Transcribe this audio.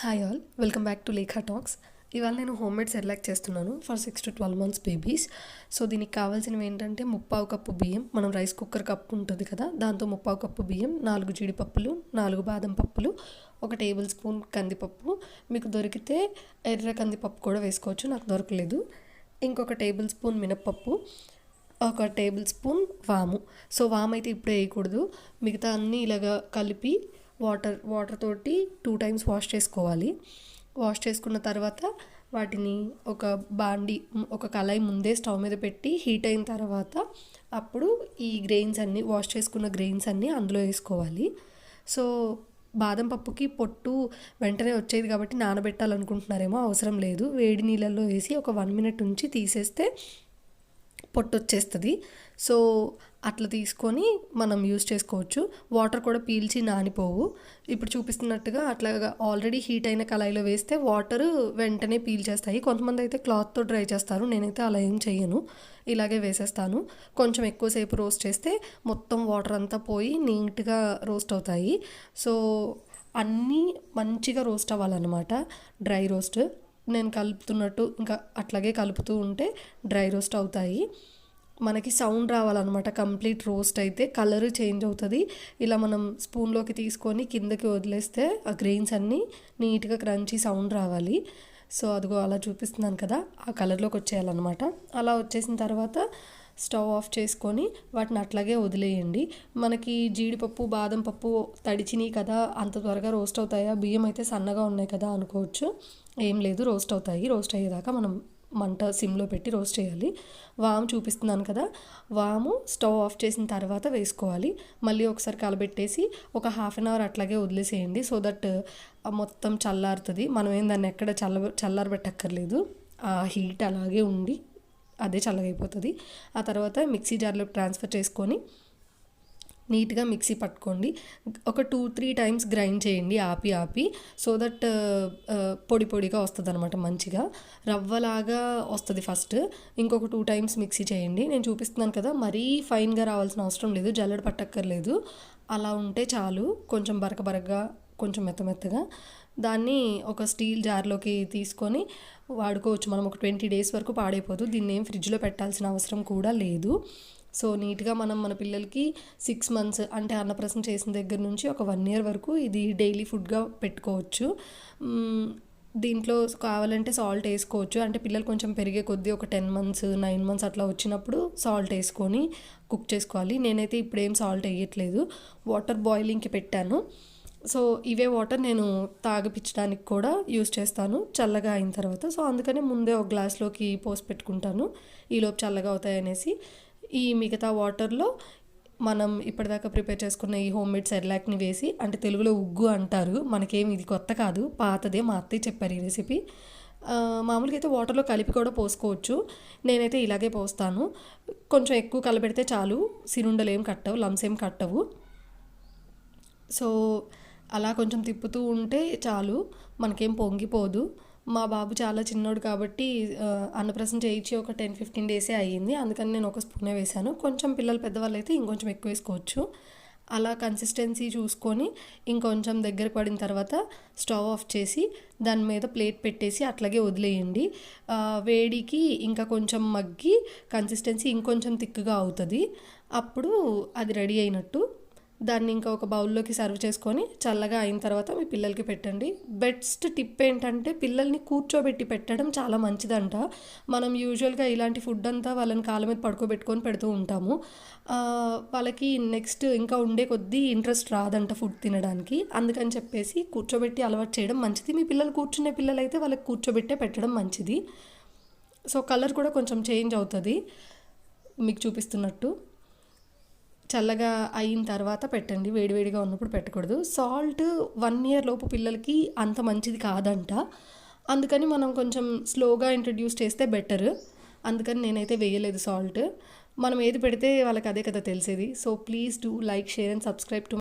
Hi all, welcome back to Lekha talks. ఇవాళ నేను homemade Cerelac చేస్తున్నాను for 6 to 12 months babies. So దీనికి కావాల్సినవి ఏంటంటే 3/4 కప్పు బియ్యం, మనం రైస్ కుక్కర్ కప్పు ఉంటుంది కదా, దాంతో 3/4 కప్పు బియ్యం, 4 జీడిపప్పులు, 4 బాదం పప్పులు, 1 టేబుల్ స్పూన్ కందిపప్పు. మీకు దొరికితే ఎర్ర కందిపప్పు కూడా వేసుకోవచ్చు, నాకు దొరకలేదు. ఇంకొక టేబుల్ స్పూన్ మినప్పప్పు, 1 టేబుల్ స్పూన్ వాము. సో వాము అయితే ఇప్పుడు వేయకూడదు, మిగతా అన్నీ ఇలాగా కలిపి వాటర్ తోటి 2 times వాష్ చేసుకోవాలి. వాష్ చేసుకున్న తర్వాత వాటిని ఒక కళాయి ముందే స్టవ్ మీద పెట్టి హీట్ అయిన తర్వాత అప్పుడు ఈ గ్రెయిన్స్ అన్నీ, వాష్ చేసుకున్న గ్రెయిన్స్ అన్నీ అందులో వేసుకోవాలి. సో బాదం పప్పుకి పొట్టు వెంటనే వచ్చేది కాబట్టి నానబెట్టాలనుకుంటున్నారేమో, అవసరం లేదు. వేడి నీళ్ళల్లో వేసి ఒక 1 minute ఉంచి తీసేస్తే పొట్టు వచ్చేస్తుంది. సో అట్లా తీసుకొని మనం యూస్ చేసుకోవచ్చు. వాటర్ కూడా పీల్చి నానిపోవు. ఇప్పుడు చూపిస్తున్నట్టుగా అట్లాగా ఆల్రెడీ హీట్ అయిన కళాయిలో వేస్తే వాటర్ వెంటనే పీల్చేస్తాయి. కొంతమంది అయితే క్లాత్తో డ్రై చేస్తారు, నేనైతే అలా ఏం చెయ్యను, ఇలాగే వేసేస్తాను. కొంచెం ఎక్కువసేపు రోస్ట్ చేస్తే మొత్తం వాటర్ అంతా పోయి నీట్గా రోస్ట్ అవుతాయి. సో అన్నీ మంచిగా రోస్ట్ అవ్వాలన్నమాట, డ్రై రోస్ట్. నేను కలుపుతున్నట్టు ఇంకా అట్లాగే కలుపుతూ ఉంటే డ్రై రోస్ట్ అవుతాయి. మనకి సౌండ్ రావాలన్నమాట. కంప్లీట్ రోస్ట్ అయితే కలర్ చేంజ్ అవుతుంది. ఇలా మనం స్పూన్లోకి తీసుకొని కిందకి వదిలేస్తే ఆ గ్రెయిన్స్ అన్నీ నీట్గా క్రంచీ సౌండ్ రావాలి. సో అదిగో అలా చూపిస్తున్నాను కదా, ఆ కలర్లోకి వచ్చేయాలన్నమాట. అలా వచ్చేసిన తర్వాత స్టవ్ ఆఫ్ చేసుకొని వాటిని అట్లాగే వదిలేయండి. మనకి జీడిపప్పు బాదం పప్పు తడిచినాయి కదా, అంత త్వరగా రోస్ట్ అవుతాయా, బియ్యం అయితే సన్నగా ఉన్నాయి కదా అనుకోవచ్చు. ఏం లేదు, రోస్ట్ అవుతాయి. రోస్ట్ అయ్యేదాకా మనం మంట సిమ్లో పెట్టి రోస్ట్ చేయాలి. వాము చూపిస్తున్నాను కదా, వాము స్టవ్ ఆఫ్ చేసిన తర్వాత వేసుకోవాలి. మళ్ళీ ఒకసారి కలబెట్టేసి ఒక 1/2 hour అట్లాగే వదిలేసేయండి. సో దట్ మొత్తం చల్లారుతుంది. మనం ఏం దాన్ని ఎక్కడ చల్లారబెట్టక్కర్లేదు, ఆ హీట్ అలాగే ఉండి అదే చల్లగైపోతుంది. ఆ తర్వాత మిక్సీ జార్లోకి ట్రాన్స్ఫర్ చేసుకొని నీట్గా మిక్సీ పట్టుకోండి. ఒక 2-3 times గ్రైండ్ చేయండి ఆపి. సో దట్ పొడి పొడిగా వస్తుంది అనమాట, మంచిగా రవ్వలాగా వస్తుంది ఫస్ట్. ఇంకొక 2 times మిక్సీ చేయండి. నేను చూపిస్తున్నాను కదా, మరీ ఫైన్గా రావాల్సిన అవసరం లేదు, జల్లెడ పట్టక్కర్లేదు. అలా ఉంటే చాలు, కొంచెం బరకగా కొంచెం మెత్తగా. దాన్ని ఒక స్టీల్ జార్లోకి తీసుకొని వాడుకోవచ్చు. మనం ఒక 20 days వరకు పాడైపోదు. దీన్ని ఏం ఫ్రిడ్జ్లో పెట్టాల్సిన అవసరం కూడా లేదు. సో నీట్గా మనం మన పిల్లలకి 6 months అంటే అన్నప్రాసన చేసిన దగ్గర నుంచి ఒక 1 year వరకు ఇది డైలీ ఫుడ్గా పెట్టుకోవచ్చు. దీంట్లో కావాలంటే సాల్ట్ వేసుకోవచ్చు. అంటే పిల్లలు కొంచెం పెరిగే కొద్దీ ఒక 10 months 9 months అట్లా వచ్చినప్పుడు సాల్ట్ వేసుకొని కుక్ చేసుకోవాలి. నేనైతే ఇప్పుడు ఏం సాల్ట్ వేయట్లేదు, వాటర్ బాయిలింగ్కి పెట్టాను. సో ఇవే వాటర్ నేను తాగిపించడానికి కూడా యూస్ చేస్తాను చల్లగా అయిన తర్వాత. సో అందుకనే ముందే ఒక గ్లాస్లోకి పోసి పెట్టుకుంటాను, ఈలోపు చల్లగా అవుతాయనేసి. ఈ మిగతా వాటర్లో మనం ఇప్పటిదాకా ప్రిపేర్ చేసుకున్న ఈ హోమ్మేడ్ సెర్లాక్ని వేసి, అంటే తెలుగులో ఉగ్గు అంటారు, మనకేం ఇది కొత్త కాదు, పాతదే, మా అత్తయ్య చెప్పారు ఈ రెసిపీ. మామూలుగా అయితే వాటర్లో కలిపి కూడా పోసుకోవచ్చు, నేనైతే ఇలాగే పోస్తాను. కొంచెం ఎక్కువ కలపెడితే చాలు, సిరుండలు ఏం కట్టవు, లమ్స్ ఏం కట్టవు. సో అలా కొంచెం తిప్పుతూ ఉంటే చాలు, మనకేం పొంగిపోదు. మా బాబు చాలా చిన్నోడు కాబట్టి అన్నప్రాసన చేయించి ఒక 10-15 days అయ్యింది, అందుకని నేను 1 spoon వేసాను. కొంచెం పిల్లలు పెద్దవాళ్ళు అయితే ఇంకొంచెం ఎక్కువ వేసుకోవచ్చు. అలా కన్సిస్టెన్సీ చూసుకొని ఇంకొంచెం దగ్గర పడిన తర్వాత స్టవ్ ఆఫ్ చేసి దాని మీద ప్లేట్ పెట్టేసి అట్లాగే వదిలేయండి. వేడికి ఇంకా కొంచెం మగ్గి కన్సిస్టెన్సీ ఇంకొంచెం థిక్గా అవుతుంది, అప్పుడు అది రెడీ అయినట్టు. దాన్ని ఇంకా ఒక బౌల్లోకి సర్వ్ చేసుకొని చల్లగా అయిన తర్వాత మీ పిల్లలకి పెట్టండి. బెస్ట్ టిప్ ఏంటంటే పిల్లల్ని కూర్చోబెట్టి పెట్టడం చాలా మంచిదంట. మనం యూజువల్గా ఇలాంటి ఫుడ్ అంతా వాళ్ళని కాళ్ళ మీద పడుకోబెట్టుకొని పెడుతూ ఉంటాము. వాళ్ళకి నెక్స్ట్ ఇంకా ఉండే కొద్దీ ఇంట్రెస్ట్ రాదంట ఫుడ్ తినడానికి. అందుకని చెప్పేసి కూర్చోబెట్టి అలవాటు చేయడం మంచిది. మీ పిల్లలు కూర్చునే పిల్లలు అయితే వాళ్ళకి కూర్చోబెట్టే పెట్టడం మంచిది. సో కలర్ కూడా కొంచెం చేంజ్ అవుతుంది మీకు చూపిస్తున్నట్టు. చల్లగా అయిన తర్వాత పెట్టండి, వేడివేడిగా ఉన్నప్పుడు పెట్టకూడదు. సాల్ట్ 1 year లోపు పిల్లలకి అంత మంచిది కాదంట, అందుకని మనం కొంచెం స్లోగా ఇంట్రడ్యూస్ చేస్తే బెటర్. అందుకని నేనైతే వేయలేదు సాల్ట్. మనం ఏది పెడితే వాళ్ళకి అదే కదా తెలిసేది. So please do like, share and subscribe to